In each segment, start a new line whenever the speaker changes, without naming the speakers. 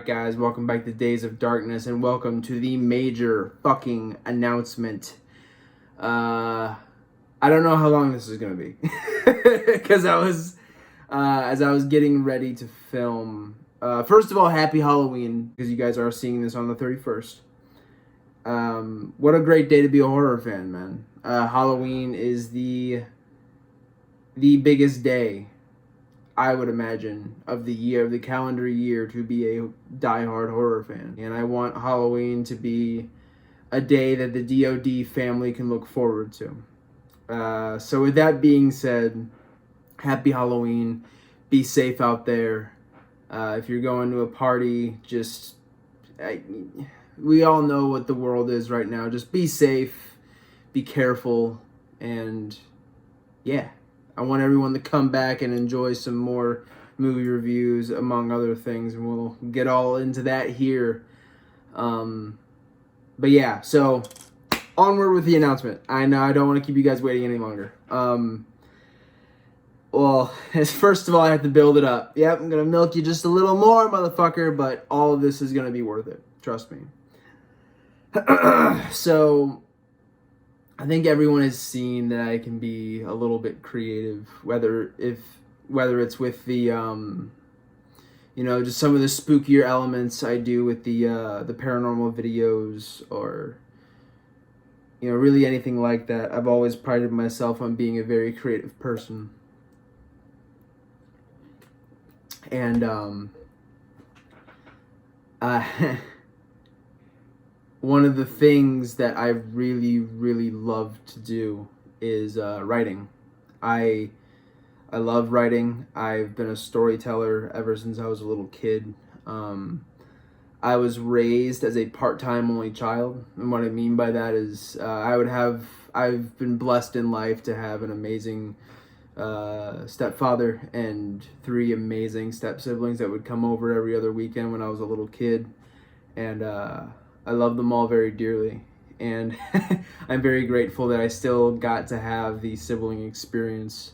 back, guys. Welcome back to Days of Darkness, and welcome to the major fucking announcement. I don't know how long this is gonna be, because as I was getting ready to film. First of all, happy Halloween, because you guys are seeing this on the 31st. What a great day to be a horror fan, man. Halloween is the biggest day, I would imagine, of the year, of the calendar year, to be a diehard horror fan. And I want Halloween to be a day that the DoD family can look forward to. So with that being said, happy Halloween. Be safe out there. If you're going to a party, we all know what the world is right now. Just be safe, be careful, and yeah. I want everyone to come back and enjoy some more movie reviews, among other things, and we'll get all into that here. But yeah, so onward with the announcement. I know I don't want to keep you guys waiting any longer. Well, first of all, I have to build it up. Yep, I'm going to milk you just a little more, motherfucker, but all of this is going to be worth it. Trust me. So I think everyone has seen that I can be a little bit creative, whether it's with the just some of the spookier elements I do with the paranormal videos, or really anything like that. I've always prided myself on being a very creative person. And one of the things that I really, really love to do is writing. I love writing. I've been a storyteller ever since I was a little kid. I was raised as a part-time only child, and what I mean by that is I've been blessed in life to have an amazing stepfather and 3 amazing step-siblings that would come over every other weekend when I was a little kid, and I love them all very dearly, and I'm very grateful that I still got to have the sibling experience.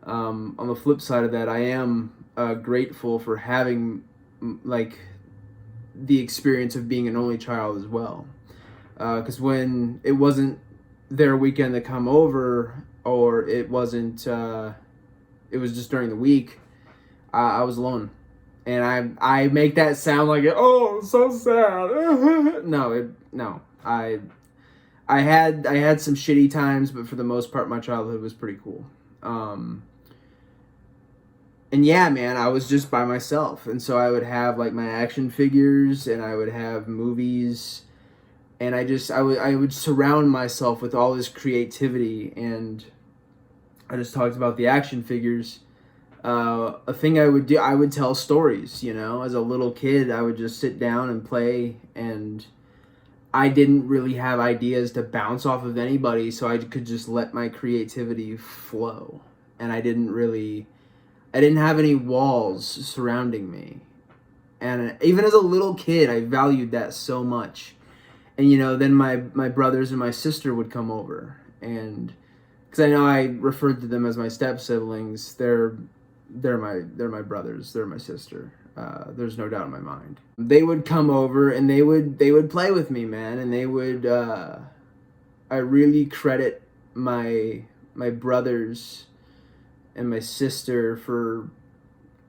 On the flip side of that, I am grateful for having the experience of being an only child as well, because when it wasn't their weekend to come over, or it wasn't, it was just during the week, I was alone. And I make that sound like, oh, so sad. No. I had some shitty times, but for the most part, my childhood was pretty cool. And yeah, man, I was just by myself, and so I would have my action figures, and I would have movies, and I would surround myself with all this creativity. And I just talked about the action figures. A thing I would do, I would tell stories, as a little kid. I would just sit down and play, and I didn't really have ideas to bounce off of anybody, so I could just let my creativity flow. And I didn't have any walls surrounding me. And even as a little kid, I valued that so much. And then my brothers and my sister would come over, and because I know I referred to them as my step siblings, they're my brothers, they're my sister. There's no doubt in my mind. They would come over, and they would play with me, man, and they would. I really credit my brothers and my sister for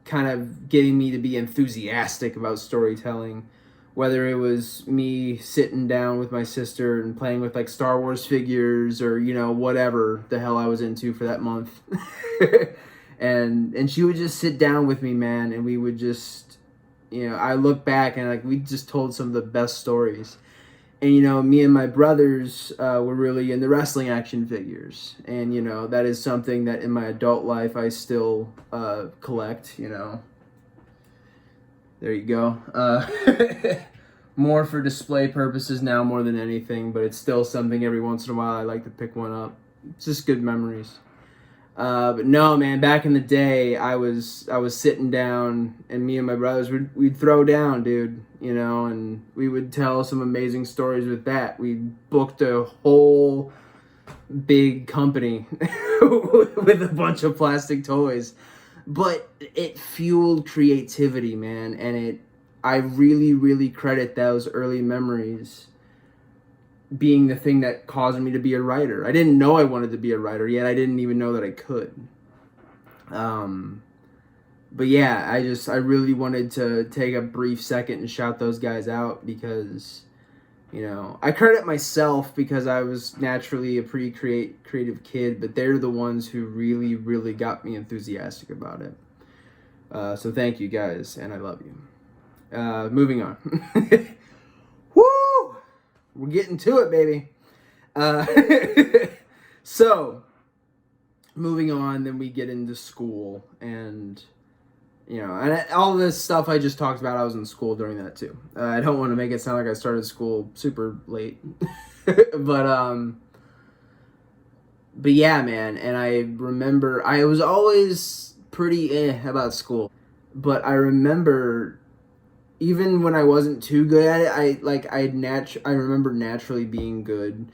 kind of getting me to be enthusiastic about storytelling. Whether it was me sitting down with my sister and playing with Star Wars figures, or whatever the hell I was into for that month. And she would just sit down with me, man, and we would just, I look back and we just told some of the best stories. And me and my brothers were really into wrestling action figures, and that is something that in my adult life I still collect. There you go. More for display purposes now more than anything, but it's still something every once in a while I like to pick one up. It's just good memories. But no, man, back in the day, I was sitting down, and me and my brothers, we'd throw down, dude, and we would tell some amazing stories with that. We booked a whole big company with a bunch of plastic toys, but it fueled creativity, man, and I really, really credit those early memories being the thing that caused me to be a writer. I didn't know I wanted to be a writer yet. I didn't even know that I could. But yeah, I really wanted to take a brief second and shout those guys out because, I credit myself because I was naturally a pretty creative kid, but they're the ones who really, really got me enthusiastic about it. So thank you guys, and I love you. Moving on. Woo! We're getting to it, baby. So, moving on, then we get into school, and and all this stuff I just talked about, I was in school during that too. I don't want to make it sound like I started school super late, but yeah, man. And I remember I was always pretty about school, but I remember even when I wasn't too good at it, I remember naturally being good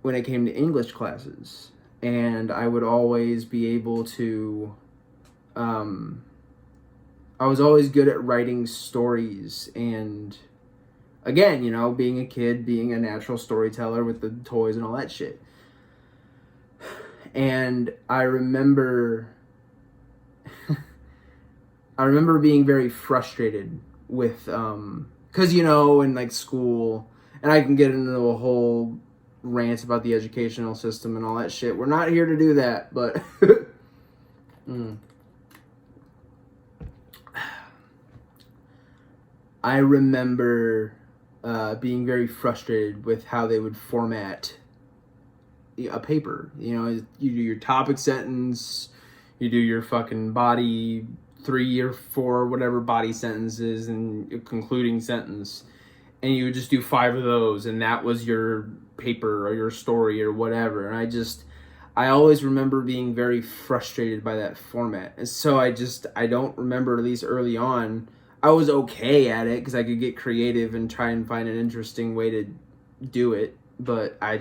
when it came to English classes, and I would always be able to. I was always good at writing stories, and again, being a kid, being a natural storyteller with the toys and all that shit. And I remember being very frustrated with, cause in like school, and I can get into a whole rant about the educational system and all that shit. We're not here to do that, but I remember being very frustrated with how they would format a paper. You do your topic sentence, you do your fucking body 3 or 4 whatever body sentences and a concluding sentence, and you would just do 5 of those, and that was your paper or your story or whatever. And I always remember being very frustrated by that format, and so I don't remember, at least early on, I was okay at it because I could get creative and try and find an interesting way to do it, but I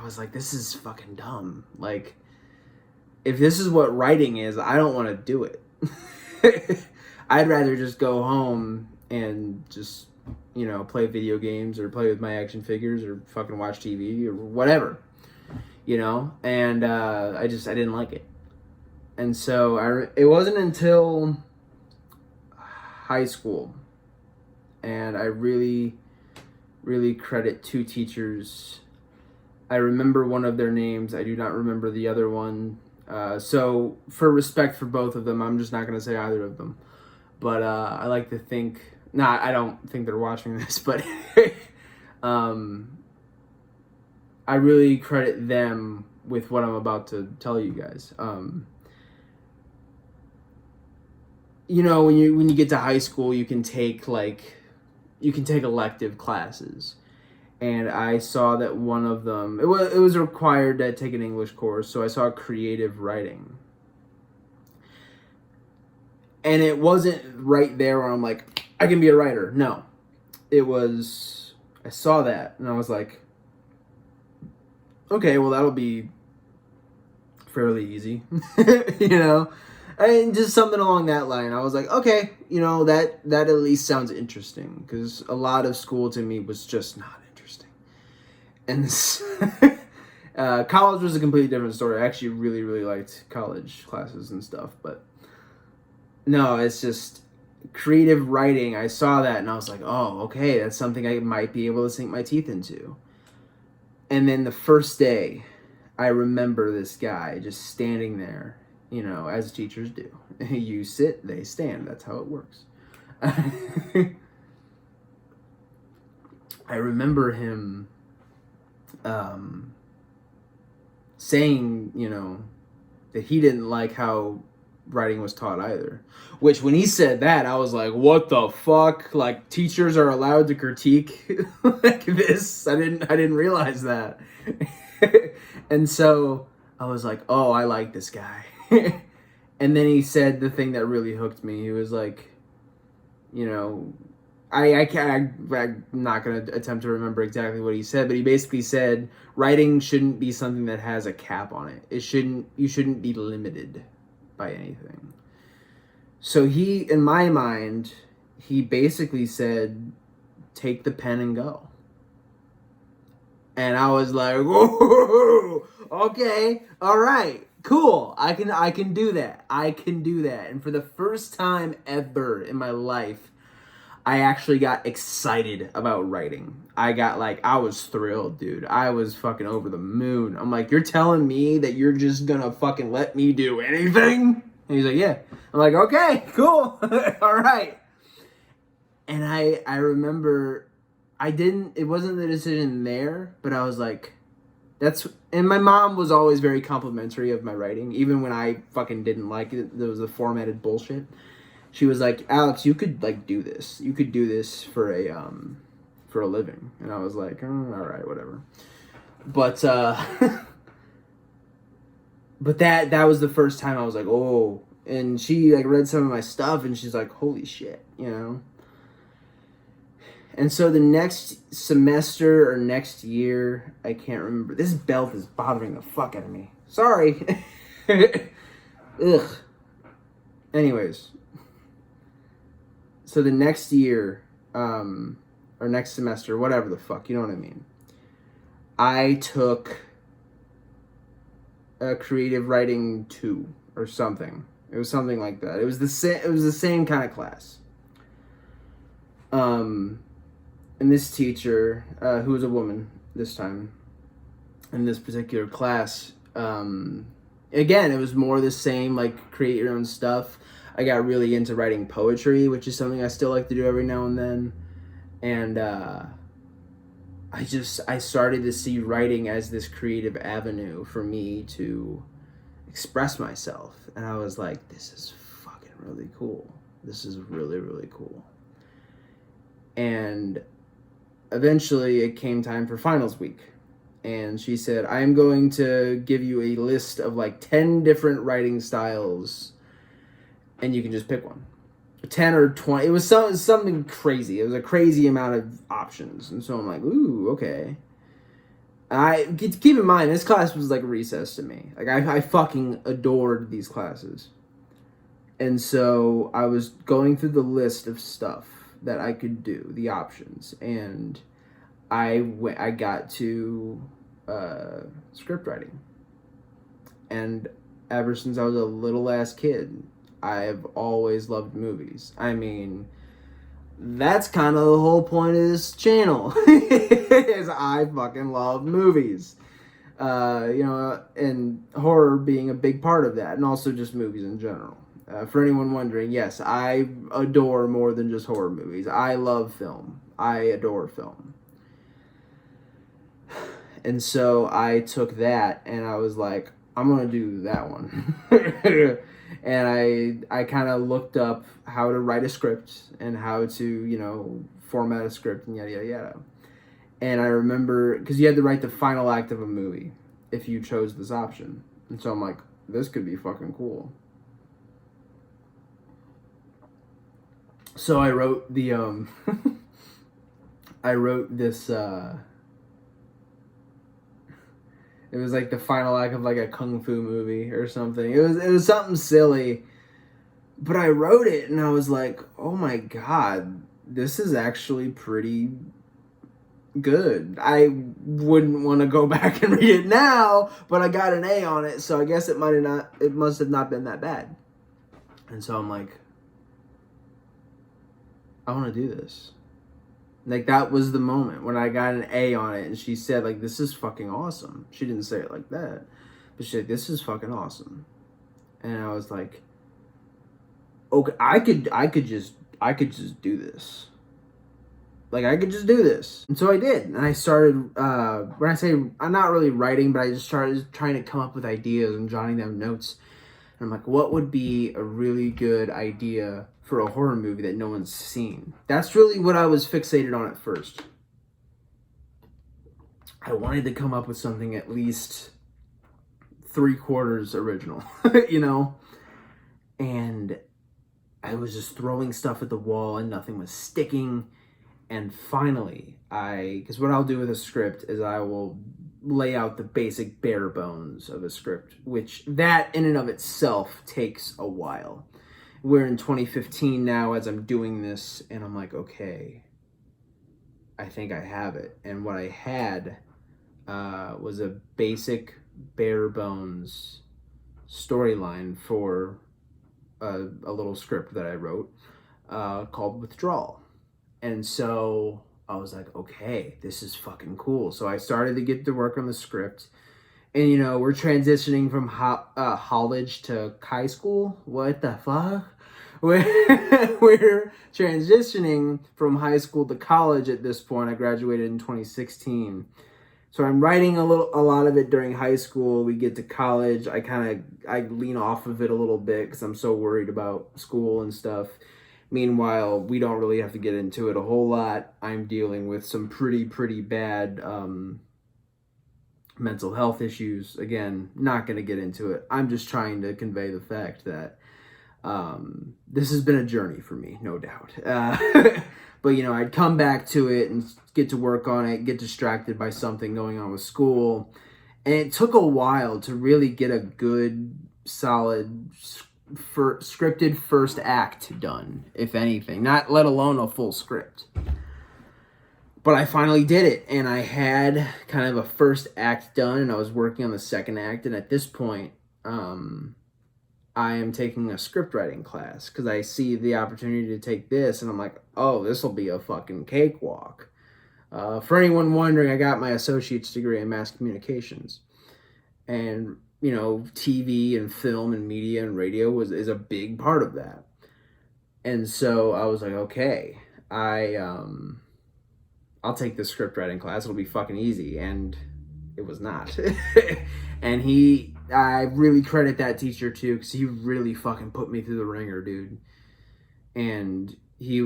was like, this is fucking dumb. Like, if this is what writing is, I don't want to do it. I'd rather just go home and just, play video games or play with my action figures or fucking watch TV or whatever, and I didn't like it. And so it wasn't until high school, and I really, really credit 2 teachers. I remember one of their names. I do not remember the other one. So for respect for both of them, I'm just not going to say either of them. But I like to think, I don't think they're watching this, but I really credit them with what I'm about to tell you guys. When you get to high school, you can take elective classes. And I saw that one of them, it was required to take an English course, so I saw creative writing. And it wasn't right there where I'm like, I can be a writer. No. It was, I saw that, and I was like, okay, well, that'll be fairly easy, And just something along that line. I was like, okay, that at least sounds interesting, because a lot of school to me was just not interesting. And college was a completely different story. I actually really, really liked college classes and stuff, but no, it's just creative writing. I saw that and I was like, oh, okay, that's something I might be able to sink my teeth into. And then the first day, I remember this guy just standing there, as teachers do. You sit, they stand. That's how it works. I remember him saying, that he didn't like how writing was taught either. Which, when he said that, I was like, what the fuck? Like, teachers are allowed to critique like this? I didn't realize that. And so I was like, oh, I like this guy. And then he said the thing that really hooked me. He was like, I'm not going to attempt to remember exactly what he said, but he basically said writing shouldn't be something that has a cap on it. You shouldn't be limited by anything. So in my mind, he basically said, take the pen and go. And I was like, whoa, okay, all right, cool. I can do that. I can do that. And for the first time ever in my life, I actually got excited about writing. I was thrilled, dude. I was fucking over the moon. I'm like, you're telling me that you're just gonna fucking let me do anything? And he's like, yeah. I'm like, okay, cool. All right. And I remember it wasn't the decision there, but I was like, and my mom was always very complimentary of my writing, even when I fucking didn't like it. There was the formatted bullshit. She was like, Alex, you could like do this. You could do this for a living. And I was like, all right, whatever. But but that was the first time I was like, oh. And she like read some of my stuff, and she's like, holy shit, you know. And so the next semester or next year, I can't remember. This belt is bothering the fuck out of me. Sorry. Ugh. Anyways. So the next year, or next semester, whatever the fuck, you know what I mean. I took a creative writing 2 or something. It was something like that. It was the same kind of class. And this teacher, who was a woman this time, in this particular class, again, it was more the same, like, create your own stuff. I got really into writing poetry, which is something I still like to do every now and then. And I started to see writing as this creative avenue for me to express myself. And I was like, this is fucking really cool. This is really, really cool. And eventually it came time for finals week. And she said, I am going to give you a list of like 10 different writing styles, and you can just pick one. 10 or 20. It was something crazy. It was a crazy amount of options. And so I'm like, ooh, okay. Keep in mind, this class was like a recess to me. Like, I fucking adored these classes. And so I was going through the list of stuff that I could do, the options. And I got to script writing. And ever since I was a little ass kid, I've always loved movies. I mean, that's kind of the whole point of this channel, is I fucking love movies. And horror being a big part of that, and also just movies in general. For anyone wondering, yes, I adore more than just horror movies. I love film. I adore film. And so I took that, and I was like, I'm going to do that one. And I kind of looked up how to write a script and how to, format a script and yada, yada, yada. And I remember, because you had to write the final act of a movie if you chose this option. And so I'm like, this could be fucking cool. So I wrote I wrote this, it was like the final act of like a kung fu movie or something. It was something silly. But I wrote it and I was like, oh my God, this is actually pretty good. I wouldn't want to go back and read it now, but I got an A on it, so I guess it must have not been that bad. And so I'm like, I want to do this. Like, that was the moment when I got an A on it, and she said, like, this is fucking awesome. She didn't say it like that, but she said, this is fucking awesome. And I was like, okay, I could just do this. Like, I could just do this. And so I did. And I started, when I say, I'm not really writing, but I just started trying to come up with ideas and jotting down notes. And I'm like, what would be a really good idea for a horror movie that no one's seen? That's really what I was fixated on at first. I wanted to come up with something at least 3/4 original, And I was just throwing stuff at the wall and nothing was sticking. And finally, because what I'll do with a script is I will lay out the basic bare bones of a script, which that in and of itself takes a while. we're in 2015 now as I'm doing this, and I'm like, okay, I think I have it. And what I had was a basic, bare bones storyline for a little script that I wrote called Withdrawal. And so I was like, okay, this is fucking cool. So I started to get to work on the script. And, you know, we're transitioning from college to high school. What the fuck? We're transitioning from high school to college at this point. I graduated in 2016. So I'm writing a lot of it during high school. We get to college. I lean off of it a little bit because I'm so worried about school and stuff. Meanwhile, we don't really have to get into it a whole lot. I'm dealing with some pretty bad mental health issues. Again, not going to get into it. I'm just trying to convey the fact that this has been a journey for me, no doubt. But, you know, I'd come back to it and get to work on it, get distracted by something going on with school. And it took a while to really get a good, solid, scripted first act done, if anything. Not let alone a full script. But I finally did it, and I had kind of a first act done, and I was working on the second act. And at this point, I am taking a script writing class because I see the opportunity to take this, and I'm like, oh, this will be a fucking cakewalk. For anyone wondering, I got my associate's degree in mass communications. And, you know, TV and film and media and radio is a big part of that. And so I was like, okay, I'll take this script writing class. It'll be fucking easy. And it was not. And I really credit that teacher too, because he really fucking put me through the ringer, dude. And he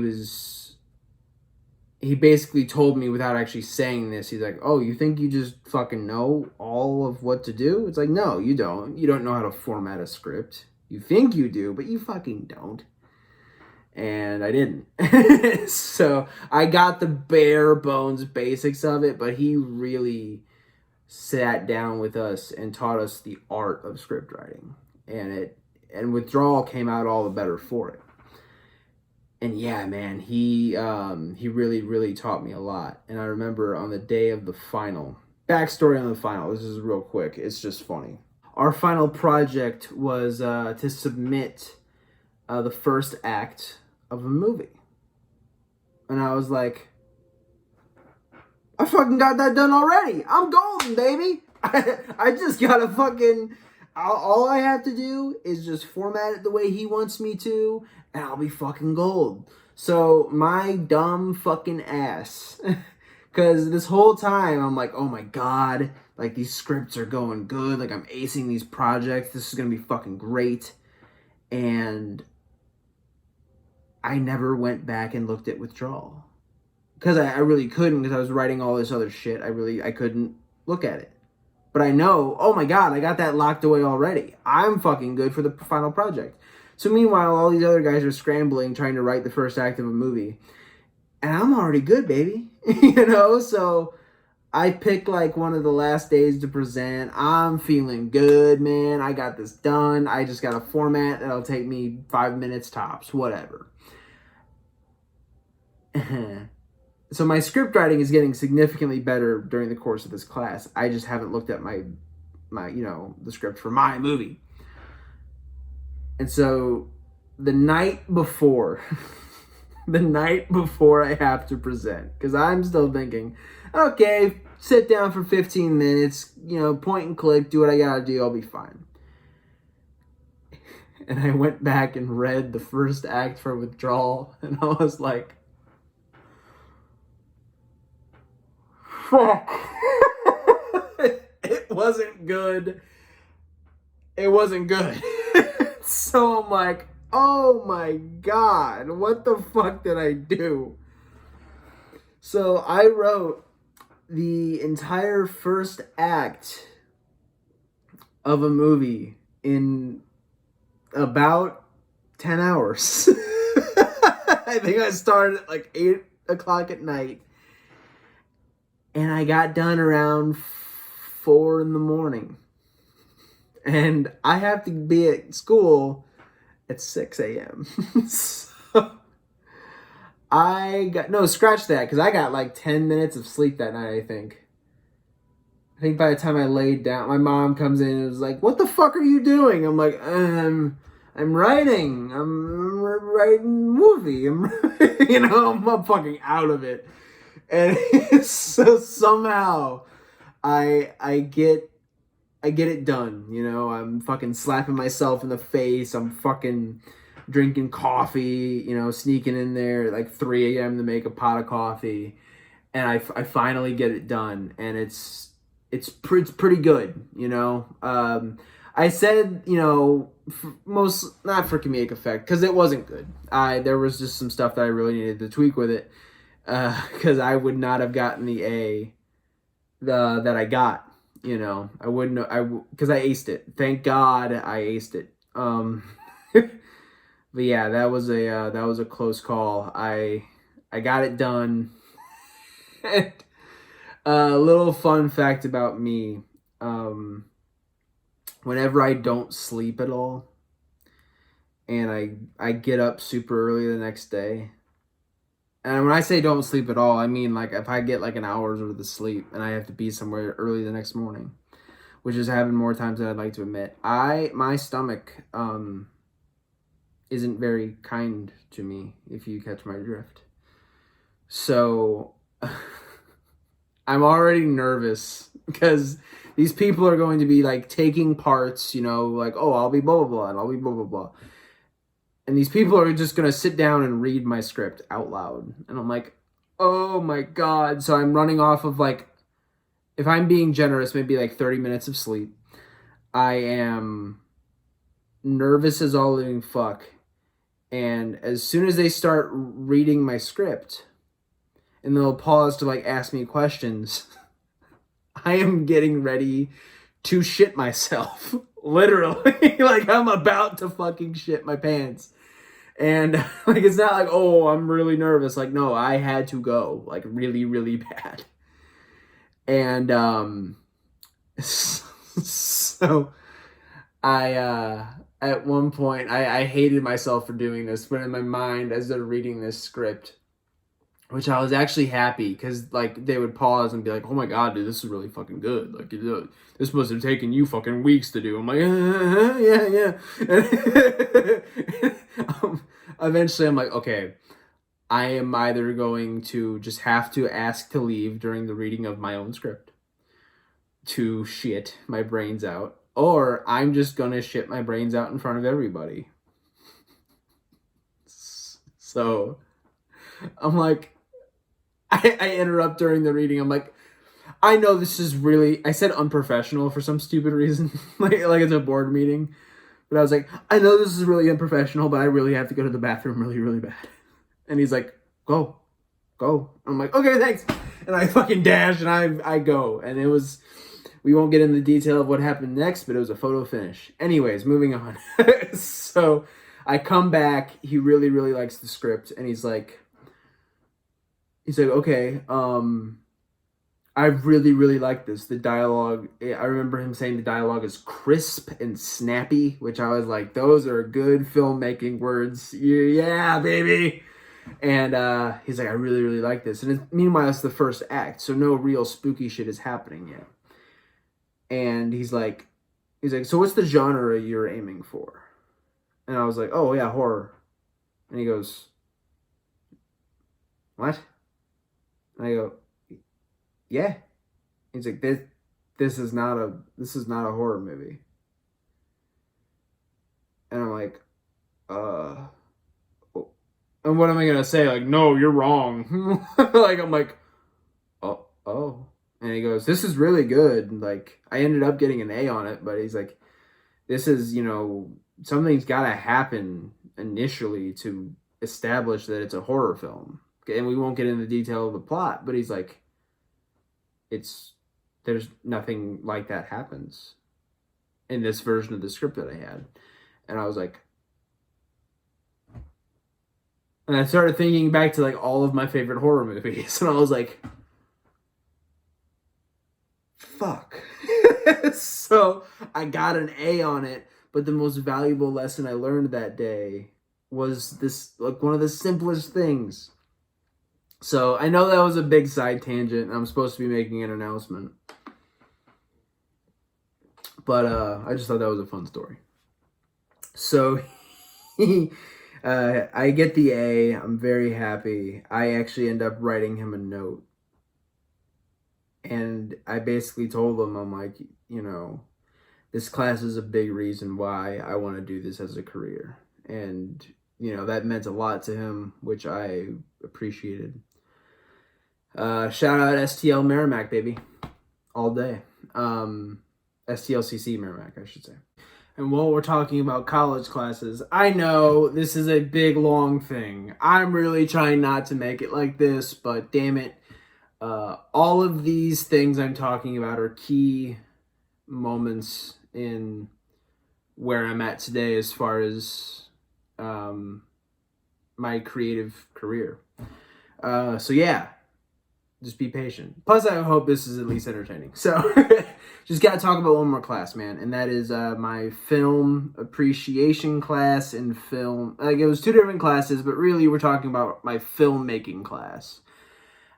basically told me without actually saying this, he's like, oh, you think you just fucking know all of what to do? It's like, no, you don't. You don't know how to format a script. You think you do, but you fucking don't. And I didn't. So I got the bare bones basics of it, but he really sat down with us and taught us the art of script writing. And Withdrawal came out all the better for it. And yeah, man, he really taught me a lot. And I remember on the day of the final, backstory on the final, this is real quick, it's just funny. Our final project was to submit the first act of a movie. And I was like, I fucking got that done already. I'm golden, baby. I just gotta fucking... All I have to do is just format it the way he wants me to, and I'll be fucking gold. So my dumb fucking ass, because this whole time I'm like, oh my god, like these scripts are going good, like I'm acing these projects, this is gonna be fucking great. And I never went back and looked at Withdrawal. Because I really couldn't, because I was writing all this other shit. I couldn't look at it. But I know, oh my god, I got that locked away already. I'm fucking good for the final project. So meanwhile, all these other guys are scrambling, trying to write the first act of a movie. And I'm already good, baby. You know, so I picked like one of the last days to present. I'm feeling good, man. I got this done. I just got a format that'll take me 5 minutes tops, whatever. So my script writing is getting significantly better during the course of this class. I just haven't looked at my the script for my movie. And so the night before, I have to present, because I'm still thinking, okay, sit down for 15 minutes, point and click, do what I gotta do, I'll be fine. And I went back and read the first act for Withdrawal, and I was like, fuck. It wasn't good. It wasn't good. So I'm like, oh my god, what the fuck did I do? So I wrote the entire first act of a movie in about 10 hours. I think I started at like 8 o'clock at night. And I got done around 4 in the morning. And I have to be at school at 6 a.m. So no, scratch that, because I got like 10 minutes of sleep that night, I think. I think by the time I laid down, my mom comes in and was like, "What the fuck are you doing?" I'm like, I'm writing. I'm writing a movie. I'm fucking out of it. And so somehow I get it done, I'm fucking slapping myself in the face. I'm fucking drinking coffee, sneaking in there at like 3 a.m. to make a pot of coffee. And I finally get it done. And it's pretty good, I said, most, not for comedic effect, because it wasn't good. There was just some stuff that I really needed to tweak with it, because I would not have gotten the A that I got. I wouldn't, because I aced it. Thank God I aced it. But yeah, that was a close call. I got it done. And a little fun fact about me: whenever I don't sleep at all, and I get up super early the next day. And when I say don't sleep at all, I mean like if I get like an hour's worth of sleep and I have to be somewhere early the next morning, which has happened more times than I'd like to admit. My stomach isn't very kind to me, if you catch my drift. So I'm already nervous because these people are going to be like taking parts, like, oh, I'll be blah blah blah and I'll be blah blah blah. And these people are just going to sit down and read my script out loud. And I'm like, oh my God. So I'm running off of like, if I'm being generous, maybe like 30 minutes of sleep. I am nervous as all living fuck. And as soon as they start reading my script and they'll pause to like ask me questions, I am getting ready to shit myself. Literally. Like I'm about to fucking shit my pants. And like it's not like, oh, I'm really nervous. Like, no, I had to go like really, really bad. And so I at one point I hated myself for doing this, but in my mind as they're reading this script, which I was actually happy because like they would pause and be like, oh my God, dude, this is really fucking good. Like this must have taken you fucking weeks to do. I'm like, yeah. Eventually I'm like, okay, I am either going to just have to ask to leave during the reading of my own script to shit my brains out, or I'm just gonna shit my brains out in front of everybody. So I'm like, I interrupt during the reading. I'm like, I know this is really, I said unprofessional for some stupid reason, like it's a board meeting. But I was like, I know this is really unprofessional, but I really have to go to the bathroom really, really bad. And he's like, go. I'm like, okay, thanks. And I fucking dash and I go. And it was, we won't get into the detail of what happened next, but it was a photo finish. Anyways, moving on. So I come back. He really, really likes the script. And he's like, okay, I really, really like this. The dialogue, I remember him saying the dialogue is crisp and snappy, which I was like, those are good filmmaking words. Yeah, baby. And he's like, I really, really like this. And meanwhile, it's the first act, so no real spooky shit is happening yet. And he's like, so what's the genre you're aiming for? And I was like, oh yeah, horror. And he goes, what? And I go, yeah. He's like, this is not a horror movie. And I'm like, and what am I gonna say? Like, no, you're wrong. Like, I'm like, oh. And he goes, this is really good. And like, I ended up getting an A on it, but he's like, this is, something's gotta happen initially to establish that it's a horror film. And we won't get into the detail of the plot, but he's like, there's nothing like that happens in this version of the script that I had. And I was like, and I started thinking back to like all of my favorite horror movies. And I was like, fuck. So I got an A on it, But the most valuable lesson I learned that day was this, like, one of the simplest things. So I know that was a big side tangent. I'm supposed to be making an announcement. But I just thought that was a fun story. So I get the A. I'm very happy. I actually end up writing him a note. And I basically told him, I'm like, this class is a big reason why I want to do this as a career. And, that meant a lot to him, which I appreciated. Shout out STL Merrimack, baby. All day. STLCC Merrimack, I should say. And while we're talking about college classes, I know this is a big, long thing. I'm really trying not to make it like this, but damn it. All of these things I'm talking about are key moments in where I'm at today as far as my creative career. So yeah, just be patient. Plus, I hope this is at least entertaining. So just got to talk about one more class, man. And that is my film appreciation class in film. Like, it was two different classes, but really we're talking about my filmmaking class.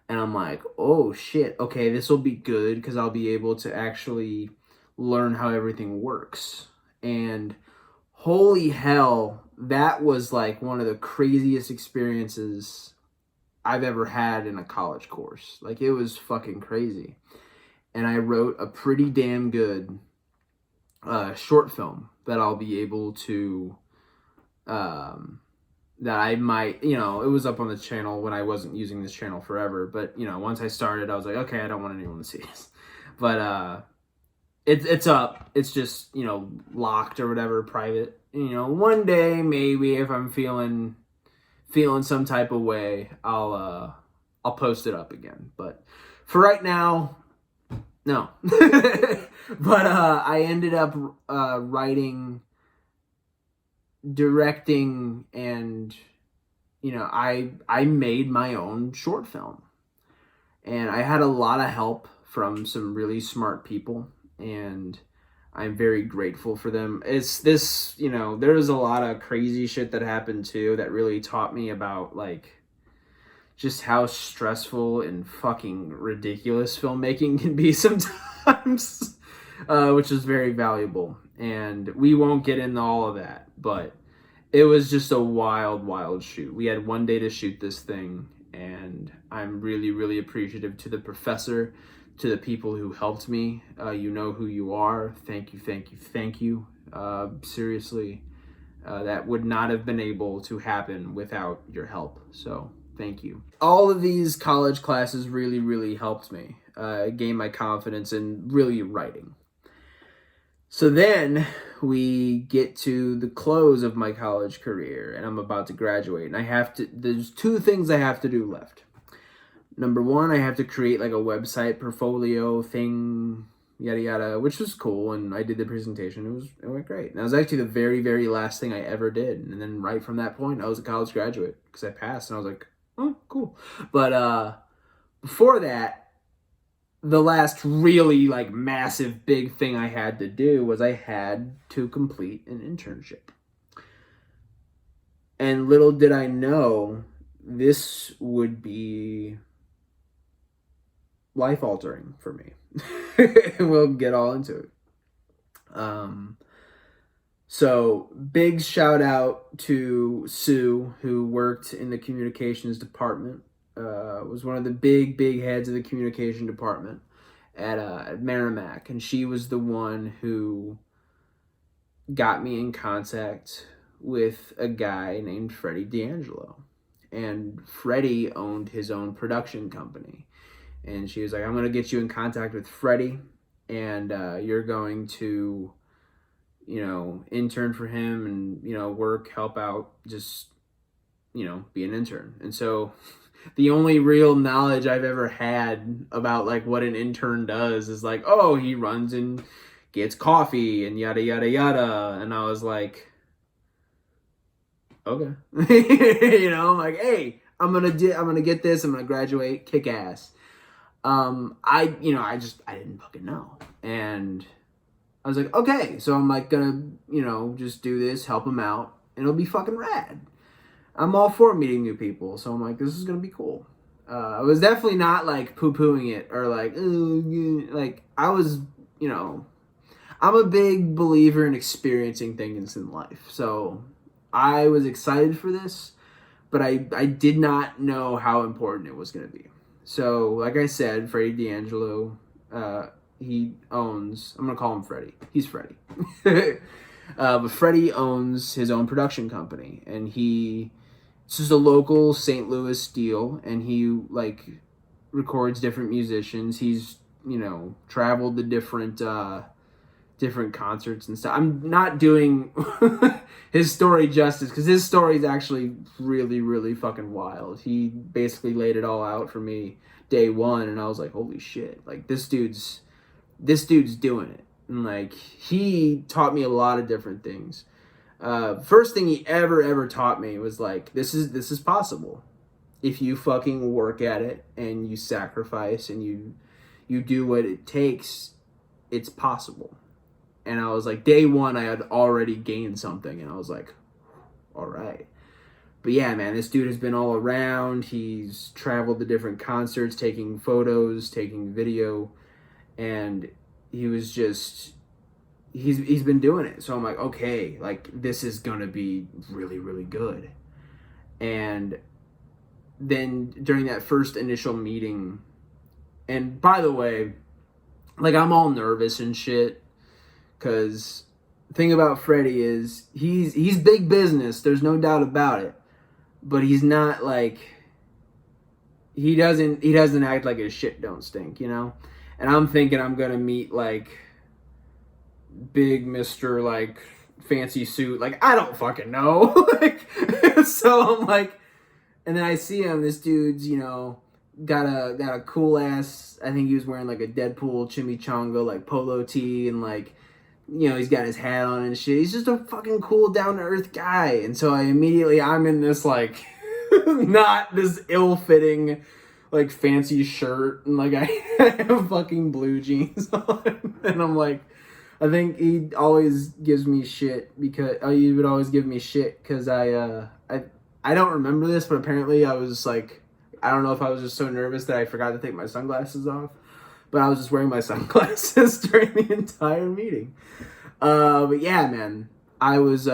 And I'm like, oh shit, okay, this will be good because I'll be able to actually learn how everything works. And holy hell, that was like one of the craziest experiences I've ever had in a college course. Like, it was fucking crazy. And I wrote a pretty damn good short film that I'll be able to, that I might, it was up on the channel when I wasn't using this channel forever. But, once I started, I was like, okay, I don't want anyone to see this. But it's up. It's just, locked or whatever, private. One day, maybe, if I'm feeling some type of way, I'll post it up again. But for right now, no. But I ended up writing, directing, and I made my own short film. And I had a lot of help from some really smart people, and I'm very grateful for them. It's this, there was a lot of crazy shit that happened too that really taught me about, like, just how stressful and fucking ridiculous filmmaking can be sometimes, which is very valuable. And we won't get into all of that, but it was just a wild, wild shoot. We had one day to shoot this thing, and I'm really, really appreciative to the professor, to the people who helped me. You know who you are. Thank you, thank you, thank you. Seriously, that would not have been able to happen without your help. So thank you. All of these college classes really, really helped me gain my confidence in really writing. So then we get to the close of my college career, and I'm about to graduate, and there's two things I have to do left. Number one, I have to create like a website portfolio thing, yada yada, which was cool, and I did the presentation. It went great. And that was actually the very, very last thing I ever did. And then right from that point, I was a college graduate because I passed, and I was like, oh, cool. But before that, the last really like massive big thing I had to do was I had to complete an internship. And little did I know this would be life-altering for me. We'll get all into it. So big shout out to Sue, who worked in the communications department. Was one of the big heads of the communication department at Merrimack, and she was the one who got me in contact with a guy named Freddie D'Angelo. And Freddie owned his own production company. And she was like, I'm going to get you in contact with Freddie, and you're going to, intern for him and, work, help out, just, be an intern. And so the only real knowledge I've ever had about like what an intern does is like, oh, he runs and gets coffee and yada, yada, yada. And I was like, okay. I'm like, hey, I'm going to get this. I'm going to graduate, kick ass. I didn't fucking know. And I was like, okay, so I'm like gonna, just do this, help him out, and it'll be fucking rad. I'm all for meeting new people, so I'm like, this is gonna be cool. I was definitely not like poo-pooing it or like, like I was, I'm a big believer in experiencing things in life. So I was excited for this, but I did not know how important it was going to be. So, like I said, Freddie D'Angelo, he owns, I'm going to call him Freddie. He's Freddie. But Freddie owns his own production company, and this is a local St. Louis deal, and he, like, records different musicians. He's, traveled to different concerts and stuff. I'm not doing his story justice because his story is actually really, really fucking wild. He basically laid it all out for me day one, and I was like, holy shit! Like this dude's doing it, and like he taught me a lot of different things. First thing he ever taught me was like, this is possible if you fucking work at it and you sacrifice and you do what it takes. It's possible. And I was like, day one, I had already gained something. And I was like, all right. But yeah, man, this dude has been all around. He's traveled to different concerts, taking photos, taking video. And he was just, he's been doing it. So I'm like, okay, like this is going to be really, really good. And then during that first initial meeting, and by the way, like I'm all nervous and shit. Because the thing about Freddie is he's big business. There's no doubt about it. But he's not like he doesn't act like his shit don't stink, And I'm thinking I'm gonna meet like big Mr. like fancy suit. Like I don't fucking know. Like so I'm like, and then I see him. This dude's got a cool ass. I think he was wearing like a Deadpool chimichanga like polo tee and like. He's got his hat on and shit. He's just a fucking cool, down-to-earth guy. And so I'm in this, like, not this ill-fitting, like, fancy shirt. And, like, I have fucking blue jeans on. And I'm like, I think he always gives me shit because, he would always give me shit because I don't remember this, but apparently I was, like, I don't know if I was just so nervous that I forgot to take my sunglasses off. But I was just wearing my sunglasses during the entire meeting. But yeah, man, I was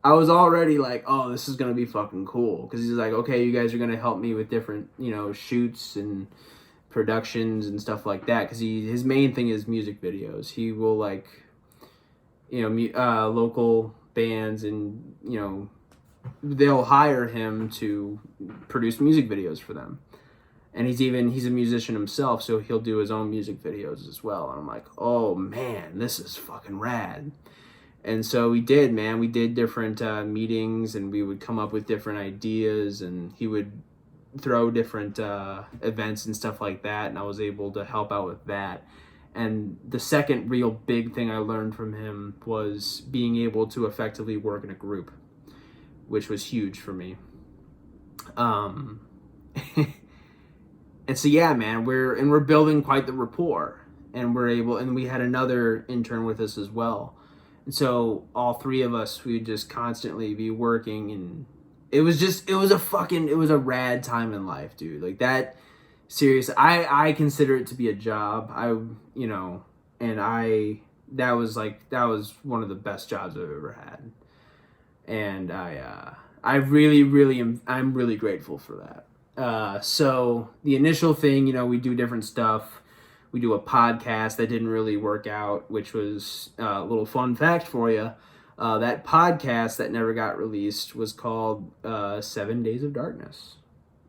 already like, oh, this is gonna be fucking cool. Because he's like, okay, you guys are gonna help me with different, shoots and productions and stuff like that. Because his main thing is music videos. He will like, local bands and they'll hire him to produce music videos for them. And he's a musician himself, so he'll do his own music videos as well. And I'm like, oh man, this is fucking rad. And so we did different meetings, and we would come up with different ideas, and he would throw different events and stuff like that, and I was able to help out with that. And the second real big thing I learned from him was being able to effectively work in a group, which was huge for me. And so yeah, man, we're building quite the rapport, and we had another intern with us as well. And so all three of us, we'd just constantly be working, and it was a rad time in life, dude. Like that, serious. I consider it to be a job. That was one of the best jobs I've ever had. And I'm really grateful for that. So the initial thing, we do different stuff. We do a podcast that didn't really work out, which was a little fun fact for you. That podcast that never got released was called 7 Days of Darkness.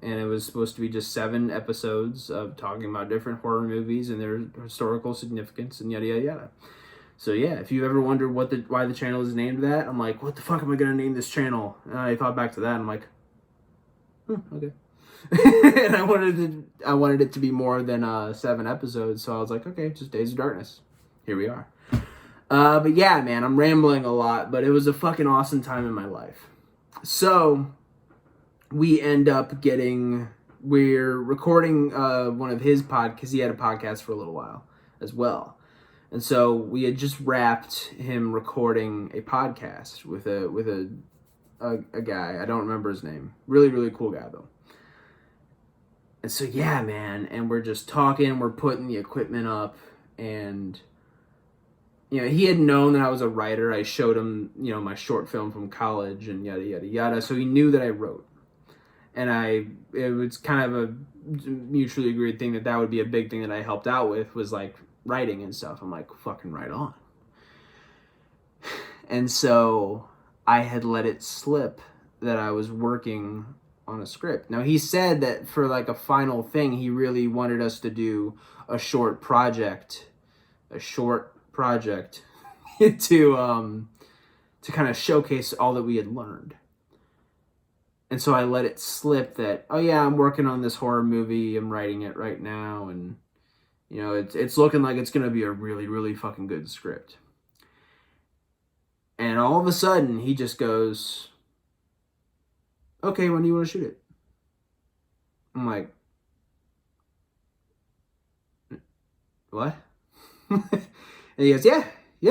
And it was supposed to be just 7 episodes of talking about different horror movies and their historical significance and yada, yada, yada. So yeah, if you ever wondered why the channel is named that, I'm like, what the fuck am I going to name this channel? And I thought back to that, and I'm like, okay. And I wanted it to be more than 7 episodes, so I was like, okay, just Days of Darkness. Here we are. But yeah, man, I'm rambling a lot, but it was a fucking awesome time in my life. So we end up we're recording one of his because he had a podcast for a little while as well. And so we had just wrapped him recording a podcast with a guy. I don't remember his name. Really, really cool guy though. And so yeah, man, and we're just talking, we're putting the equipment up, and he had known that I was a writer. I showed him, my short film from college and yada yada yada. So he knew that I wrote. And it was kind of a mutually agreed thing that would be a big thing that I helped out with, was like writing and stuff. I'm like, fucking right on. And so I had let it slip that I was working on a script. Now he said that for like a final thing, he really wanted us to do a short project to kind of showcase all that we had learned. And so I let it slip that, oh yeah, I'm working on this horror movie, I'm writing it right now, and it's looking like it's gonna be a really, really fucking good script. And all of a sudden he just goes, okay, when do you want to shoot it? I'm like, what? And he goes, yeah,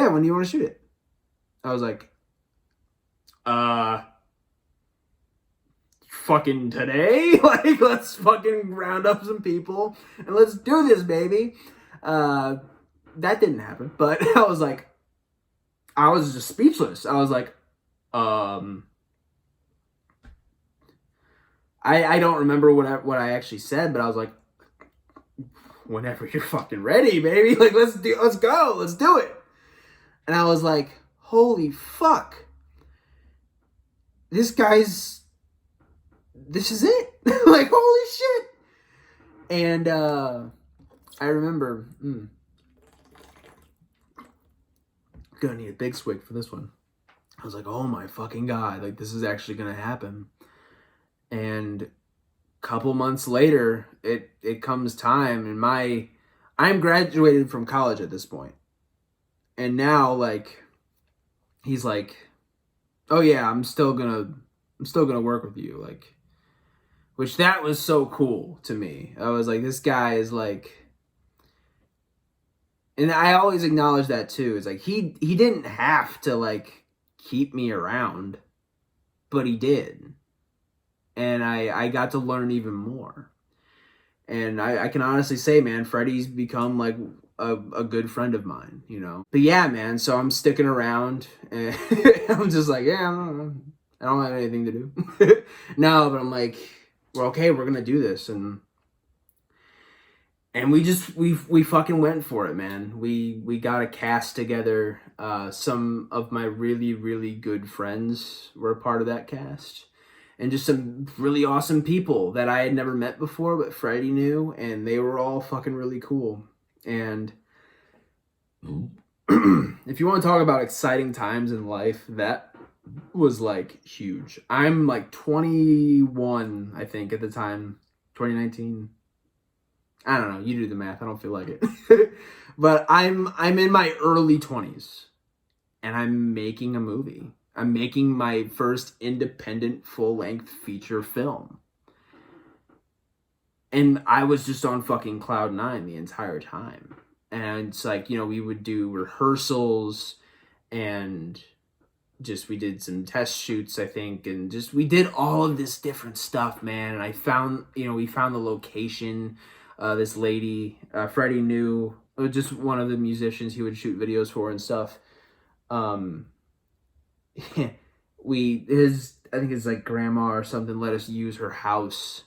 when do you want to shoot it? I was like, fucking today? Like, let's fucking round up some people and let's do this, baby. That didn't happen, but I was just speechless. I was like, I don't remember what I actually said, but I was like, whenever you're fucking ready, baby. Like, let's go, let's do it. And I was like, holy fuck. This is it. Like, holy shit. And I remember, gonna need a big swig for this one. I was like, oh my fucking God, like, this is actually gonna happen. And a couple months later, it comes time, and I'm graduated from college at this point. And now, like, he's like, oh yeah, I'm still gonna work with you, like, which that was so cool to me. I was like, this guy is like, and I always acknowledge that too. It's like, he didn't have to like keep me around, but he did. And I got to learn even more. And I can honestly say, man, Freddie's become like a good friend of mine, But yeah, man, so I'm sticking around, and I'm just like, yeah, I don't have anything to do. No, but I'm like, we're okay, we're gonna do this, and we fucking went for it, man. We got a cast together. Some of my really, really good friends were a part of that cast. And just some really awesome people that I had never met before, but Freddie knew, and they were all fucking really cool. And if you want to talk about exciting times in life, that was like huge. I'm like 21, I think, at the time, 2019. I don't know. You do the math. I don't feel like it. But I'm in my early 20s, and I'm making a movie. I'm making my first independent full-length feature film. And I was just on fucking cloud nine the entire time. And it's like, we would do rehearsals, and just we did some test shoots, I think, and just we did all of this different stuff, man. And I found, we found the location. This lady, Freddie knew, just one of the musicians he would shoot videos for and stuff. I think it's like grandma or something let us use her house,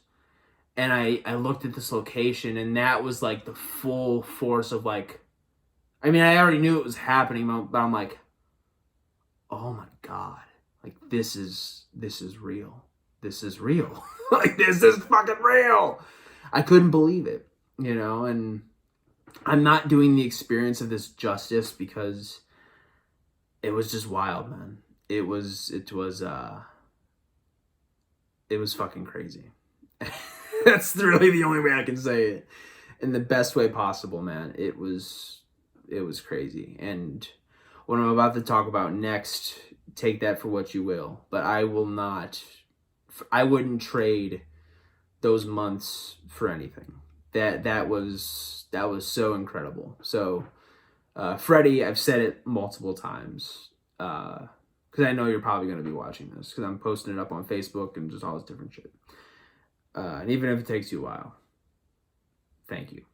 and I looked at this location, and that was like the full force of like, I mean, I already knew it was happening, but I'm like, oh my God, like this is real. Like, this is fucking real. I couldn't believe it, and I'm not doing the experience of this justice because it was just wild, man. It was fucking crazy. That's really the only way I can say it, in the best way possible, man. It was crazy. And what I'm about to talk about next, take that for what you will, but I wouldn't trade those months for anything. That was so incredible. So Freddie, I've said it multiple times, because I know you're probably going to be watching this, because I'm posting it up on Facebook and just all this different shit. And even if it takes you a while, thank you.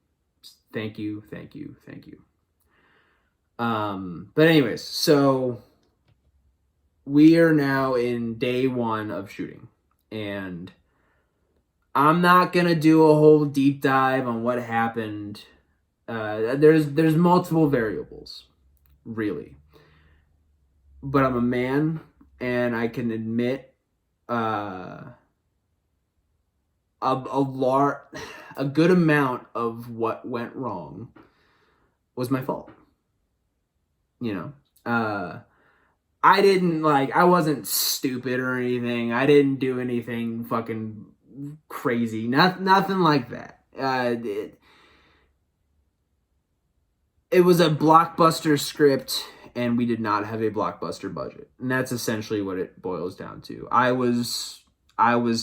Thank you, thank you, thank you. But anyways, so we are now in day 1 of shooting, and I'm not gonna do a whole deep dive on what happened. There's multiple variables, really, but I'm a man, and I can admit a good amount of what went wrong was my fault. I wasn't stupid or anything. I didn't do anything fucking crazy. Nothing like that. It was a blockbuster script, and we did not have a blockbuster budget. And that's essentially what it boils down to. I was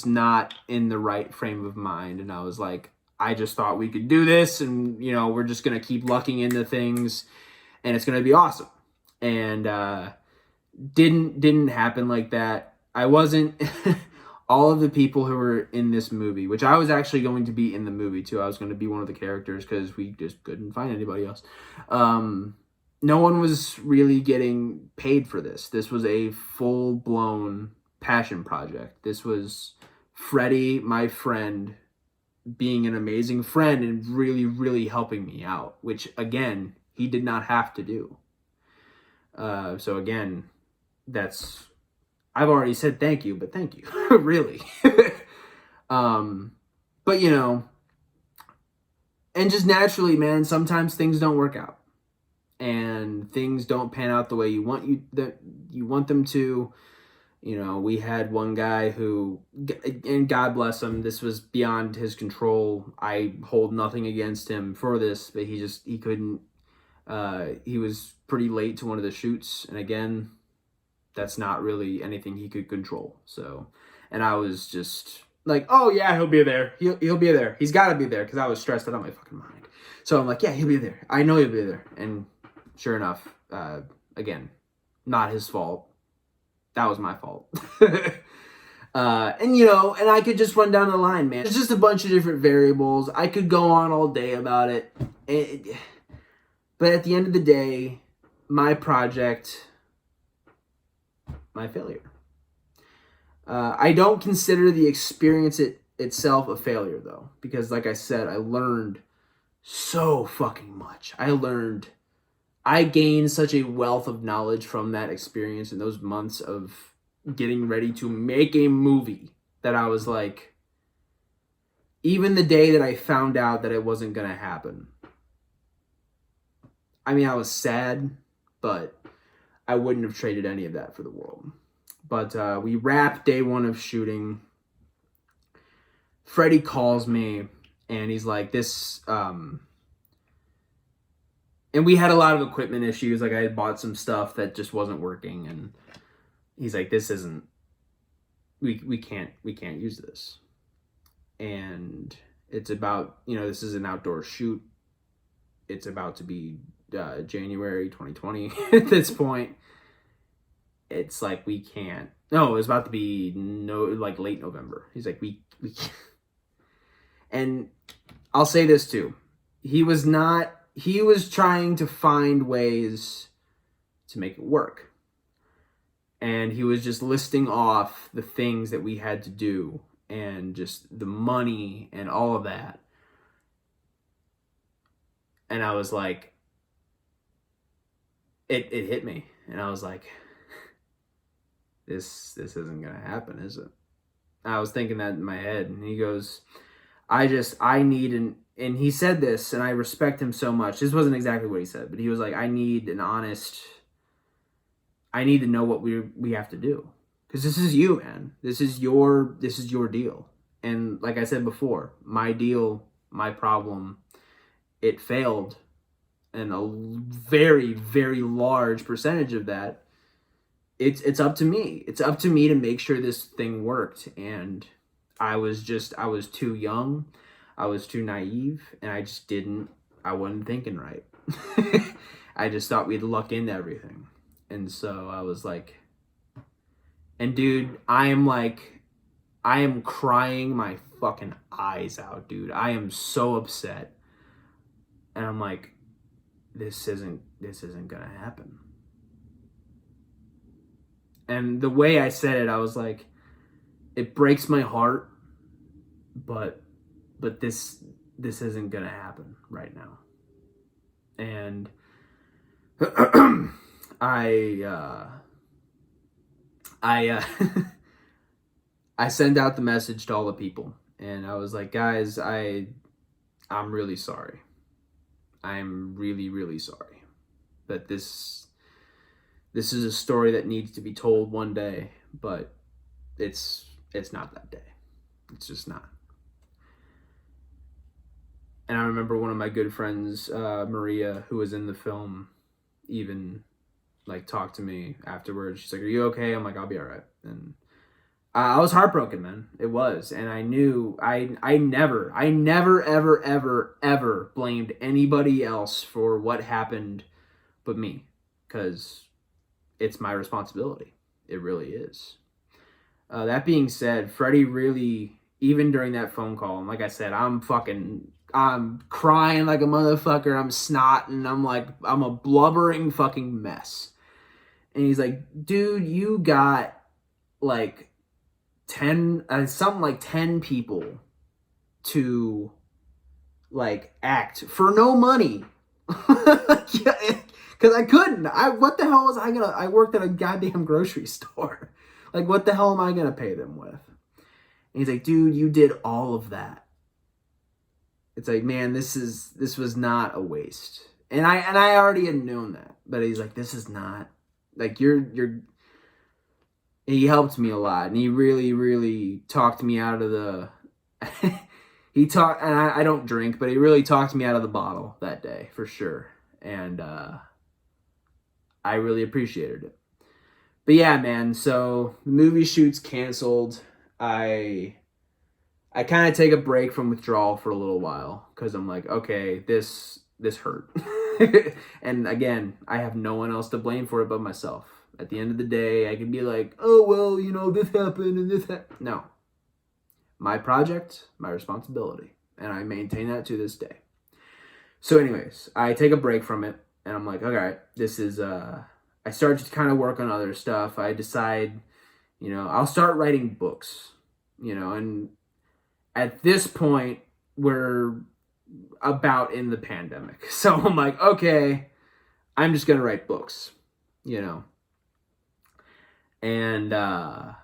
not in the right frame of mind, and I was like, I just thought we could do this, and we're just gonna keep lucking into things, and it's gonna be awesome. And didn't happen like that. I wasn't all of the people who were in this movie, which I was actually going to be in the movie too. I was going to be one of the characters because we just couldn't find anybody else. No one was really getting paid for this. This was a full-blown passion project. This was Freddie, my friend, being an amazing friend and really, really helping me out, which, again, he did not have to do. So again, I've already said thank you, but thank you, really. But and just naturally, man, sometimes things don't work out, and things don't pan out the way you want them to. We had one guy who, and God bless him, this was beyond his control. I hold nothing against him for this, but he couldn't. He was pretty late to one of the shoots, and again, that's not really anything he could control. So, and I was just like, oh yeah, he'll be there. He'll be there. He's got to be there, because I was stressed out of my fucking mind. So I'm like, yeah, he'll be there. I know he'll be there. And sure enough, again, not his fault. That was my fault. And I could just run down the line, man. It's just a bunch of different variables. I could go on all day about it. But at the end of the day, my project, my failure. I don't consider the experience itself a failure, though, because like I said, I learned so fucking much. I gained such a wealth of knowledge from that experience and those months of getting ready to make a movie that I was like, even the day that I found out that it wasn't going to happen, I mean, I was sad, but I wouldn't have traded any of that for the world. But we wrapped day 1 of shooting. Freddie calls me, and he's like, and we had a lot of equipment issues. Like, I had bought some stuff that just wasn't working, and he's like, this isn't, we can't use this. And it's about, this is an outdoor shoot. It's about to be January 2020 at this point. It's like, we can't. No, it was about to be late November. He's like, we can't. And I'll say this too. He was trying to find ways to make it work. And he was just listing off the things that we had to do and just the money and all of that. And I was like, it hit me. And I was like, this isn't going to happen, is it? I was thinking that in my head. And he goes, I need and he said this, and I respect him so much. This wasn't exactly what he said, but he was like, I need to know what we have to do. Because this is you, man. This is your deal. And like I said before, my deal, my problem, it failed. And a very, very large percentage of that, it's up to me. It's up to me to make sure this thing worked. And I was too young. I was too naive, and I wasn't thinking right. I just thought we'd luck into everything. And so I was like, and dude, I am crying my fucking eyes out, dude. I am so upset. And I'm like, this isn't gonna happen. And the way I said it, I was like, it breaks my heart, but this isn't gonna happen right now. And I I send out the message to all the people, and I was like, guys, I'm really sorry. I'm really, really sorry that this is a story that needs to be told one day, but it's not that day. It's just not. And I remember one of my good friends, Maria, who was in the film, even like talked to me afterwards. She's like, "Are you okay?" I'm like, "I'll be all right." And I was heartbroken, man. It was, and I knew I never ever blamed anybody else for what happened, but me, because it's my responsibility. It really is. That being said, Freddie really, even during that phone call, and like I said, I'm crying like a motherfucker. I'm snotting. I'm a blubbering fucking mess. And he's like, dude, you got like 10 people to like act for no money. Because I couldn't. What the hell was I gonna? I worked at a goddamn grocery store. Like, what the hell am I gonna pay them with? And he's like, dude, you did all of that. It's like, man, this was not a waste. And I already had known that. But he's like, this is not, like, you're he helped me a lot, and he really, really talked me out of the and I don't drink, but he really talked me out of the bottle that day, for sure. And I really appreciated it. But yeah, man, so the movie shoot's canceled. I kind of take a break from Withdrawal for a little while, because I'm like, okay, this hurt. And again, I have no one else to blame for it but myself. At the end of the day, I can be like, oh, well, this happened and this happened. No. My project, my responsibility. And I maintain that to this day. So anyways, I take a break from it, and I'm like, all right, this is, I start to kind of work on other stuff. I decide, I'll start writing books, and at this point, we're about in the pandemic. So I'm like, okay, I'm just going to write books, And I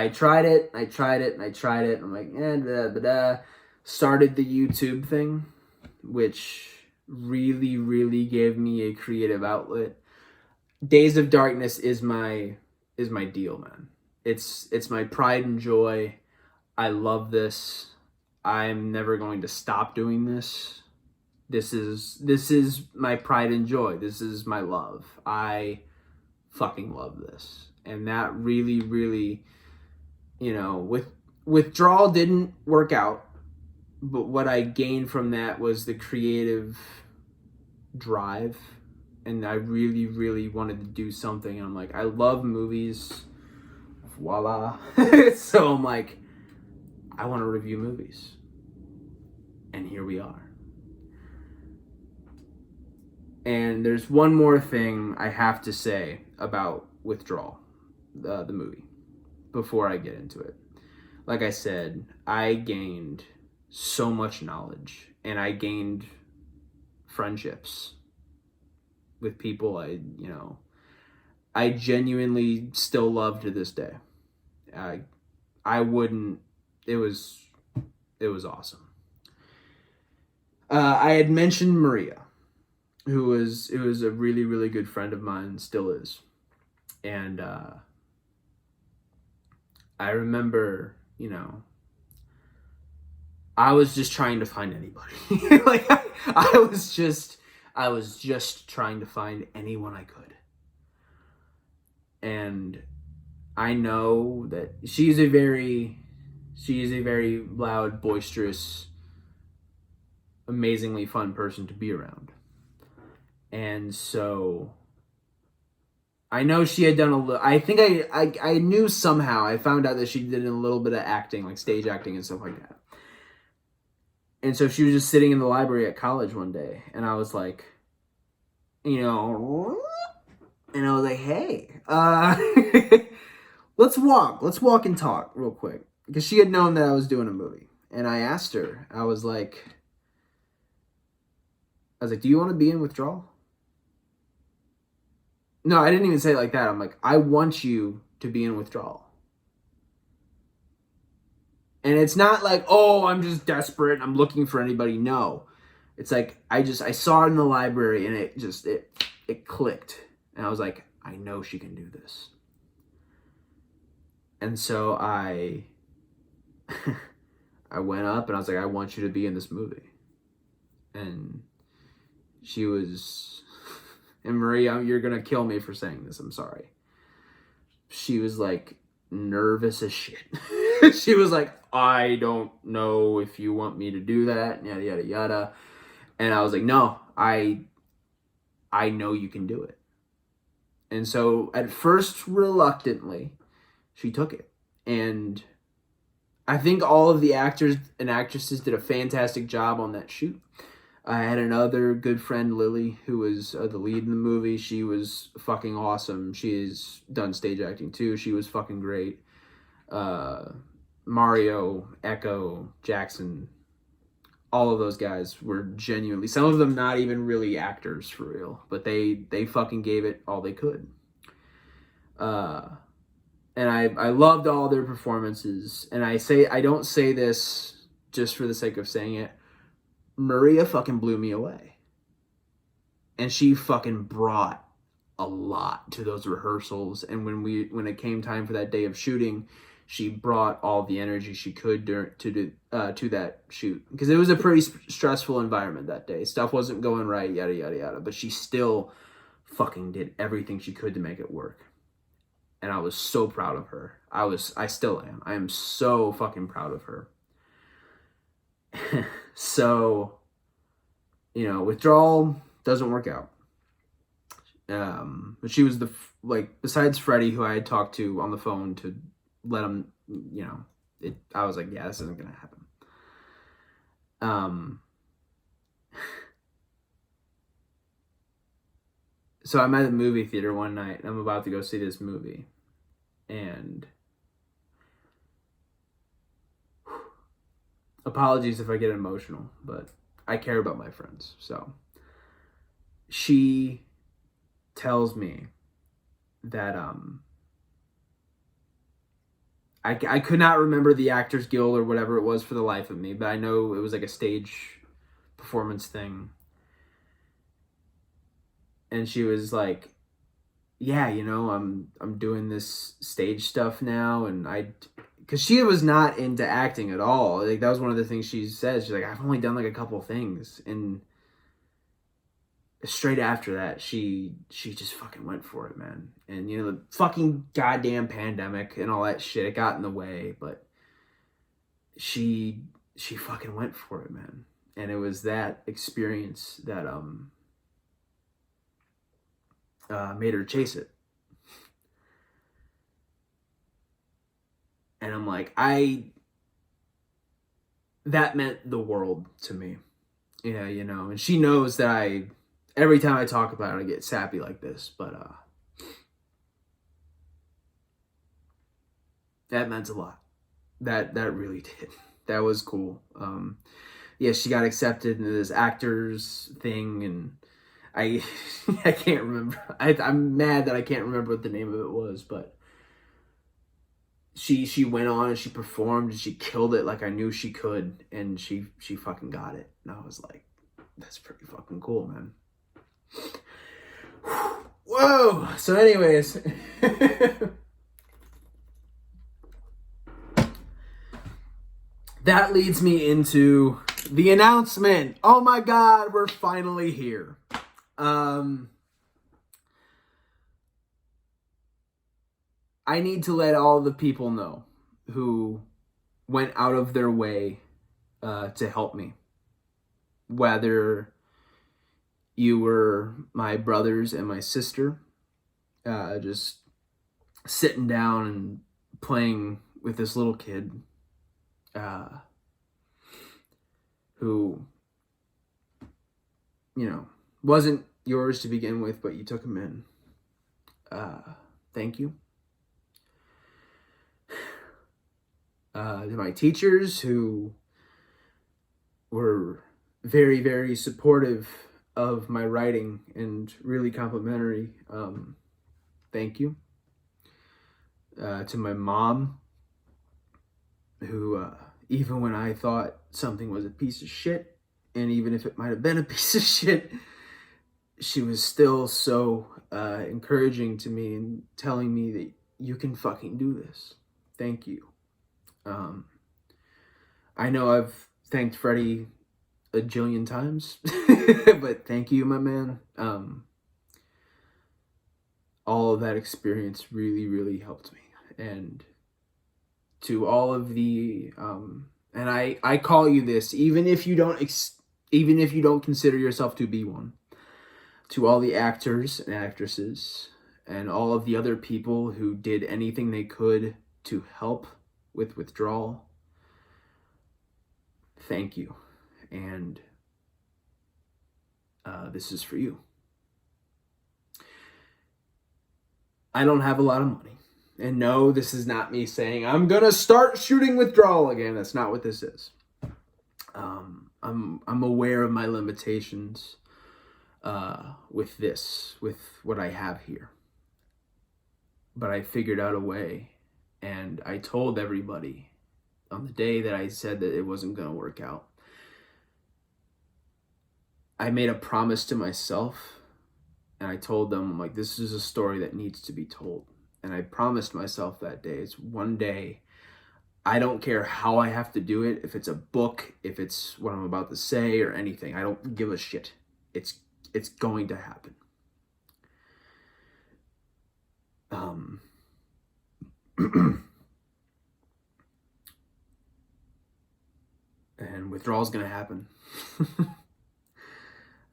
tried it. I'm like, started the YouTube thing, which really, really gave me a creative outlet. Days of Darkness is my deal, man. It's my pride and joy. I love this. I'm never going to stop doing this. This is my pride and joy. This is my love. I fucking love this. And that really, really, Withdrawal didn't work out, but what I gained from that was the creative drive, and I really, really wanted to do something. And I'm like, I love movies. Voila. So I'm like, I want to review movies. And here we are. And there's one more thing I have to say about Withdrawal, the movie, before I get into it. Like I said, I gained so much knowledge, and I gained friendships with people I genuinely still love to this day. I wouldn't. It was awesome. I had mentioned Maria, who was a really, really good friend of mine, still is. And I remember, I was just trying to find anybody. Like, I was just trying to find anyone I could. And I know that she's a very loud, boisterous, amazingly fun person to be around. And so I know she had done a little. I think I knew somehow. I found out that she did a little bit of acting, like stage acting and stuff like that. And so she was just sitting in the library at college one day, and I was like, and I was like, hey, let's walk and talk real quick, because she had known that I was doing a movie, and I asked her, I was like, do you want to be in Withdrawal? No, I didn't even say it like that. I'm like, I want you to be in Withdrawal. And it's not like, oh, I'm just desperate, I'm looking for anybody. No. It's like I saw it in the library, and it clicked. And I was like, I know she can do this. And so I went up and I was like, I want you to be in this movie. And she was, and Marie, you're going to kill me for saying this, I'm sorry. She was like nervous as shit. She was like, I don't know if you want me to do that, yada, yada, yada. And I was like, no, I know you can do it. And so at first, reluctantly, she took it. And I think all of the actors and actresses did a fantastic job on that shoot. I had another good friend, Lily, who was the lead in the movie. She was fucking awesome. She's done stage acting too. She was fucking great. Mario, Echo, Jackson, all of those guys were genuinely, some of them not even really actors for real, but they fucking gave it all they could. And I loved all their performances. And I don't say this just for the sake of saying it. Maria fucking blew me away. And she fucking brought a lot to those rehearsals. And when it came time for that day of shooting, she brought all the energy she could to that shoot, because it was a pretty stressful environment that day. Stuff wasn't going right, yada yada yada, but she still fucking did everything she could to make it work. And I was so proud of her. I still am. I am so fucking proud of her. So, Withdrawal doesn't work out. But she was besides Freddie, who I had talked to on the phone to let him, I was like, yeah, this isn't gonna happen. So I'm at the movie theater one night, and I'm about to go see this movie, and apologies if I get emotional, but I care about my friends. So she tells me that I could not remember the Actors Guild or whatever it was for the life of me, but I know it was like a stage performance thing. And she was like, yeah, I'm doing this stage stuff now, and because she was not into acting at all. Like, that was one of the things she said. She's like, I've only done like a couple things. And straight after that, she just fucking went for it, man. And the fucking goddamn pandemic and all that shit, it got in the way, but she fucking went for it, man. And it was that experience that made her chase it. And I'm like, that meant the world to me. Yeah, and she knows that every time I talk about it, I get sappy like this, but that meant a lot. That really did. That was cool. Yeah, she got accepted into this actors thing, and I can't remember. I'm mad that I can't remember what the name of it was, but she went on and she performed and she killed it like I knew she could, and she fucking got it. And I was like, that's pretty fucking cool, man. Whoa. So anyways, that leads me into the announcement. Oh my God, we're finally here. I need to let all the people know who went out of their way to help me. Whether You were my brothers and my sister, just sitting down and playing with this little kid who, wasn't yours to begin with, but you took him in. Thank you. To my teachers who were very, very supportive of my writing and really complimentary. Thank you. To my mom, who, even when I thought something was a piece of shit, and even if it might have been a piece of shit, she was still so encouraging to me and telling me that you can fucking do this. Thank you. I know I've thanked Freddie a jillion times, but thank you, my man. All of that experience really, really helped me. And to all of the, and I call you this, even if you don't consider yourself to be one, to all the actors and actresses and all of the other people who did anything they could to help with withdrawal, thank you. And this is for you. I don't have a lot of money. And no, this is not me saying, I'm going to start shooting withdrawal again. That's not what this is. I'm aware of my limitations with what I have here. But I figured out a way. And I told everybody on the day that I said that it wasn't going to work out. I made a promise to myself, and I told them, I'm like, this is a story that needs to be told. And I promised myself that day, it's one day, I don't care how I have to do it, if it's a book, if it's what I'm about to say or anything, I don't give a shit. It's going to happen. And withdrawal's gonna happen.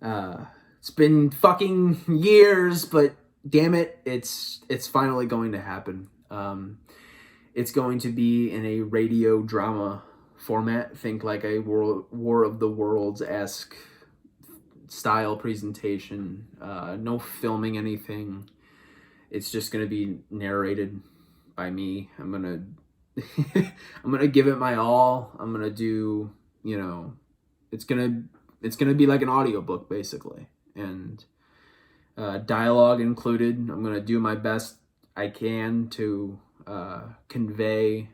It's been fucking years, but damn it, it's finally going to happen. It's going to be in a radio drama format. Think like a War of the Worlds-esque style presentation. No filming anything. It's just gonna be narrated by me. I'm gonna give it my all. I'm gonna do, it's gonna be like an audiobook basically, and dialogue included. I'm gonna do my best I can to convey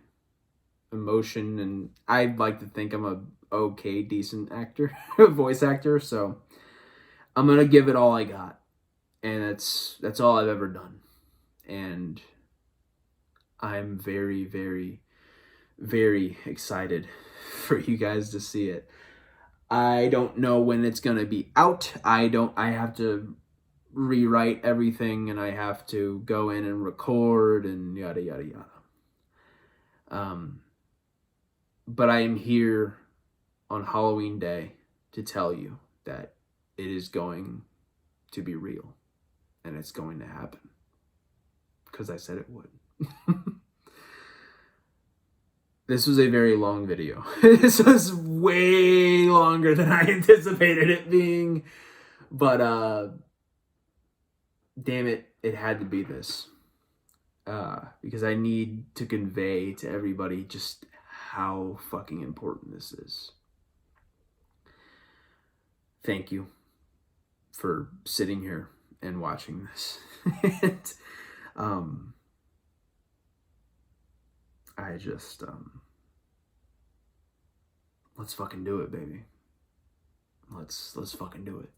emotion, and I'd like to think I'm a okay, decent actor, voice actor, so I'm gonna give it all I got, and that's all I've ever done, and I'm very, very, very excited for you guys to see it. I don't know when it's gonna be out. I have to rewrite everything, and I have to go in and record and yada yada yada. But I am here on Halloween Day to tell you that it is going to be real, and it's going to happen because I said it would. This was a very long video. This was way longer than I anticipated it being. But, damn it, it had to be this. Because I need to convey to everybody just how fucking important this is. Thank you for sitting here and watching this. And, I just, let's fucking do it, baby. Let's fucking do it.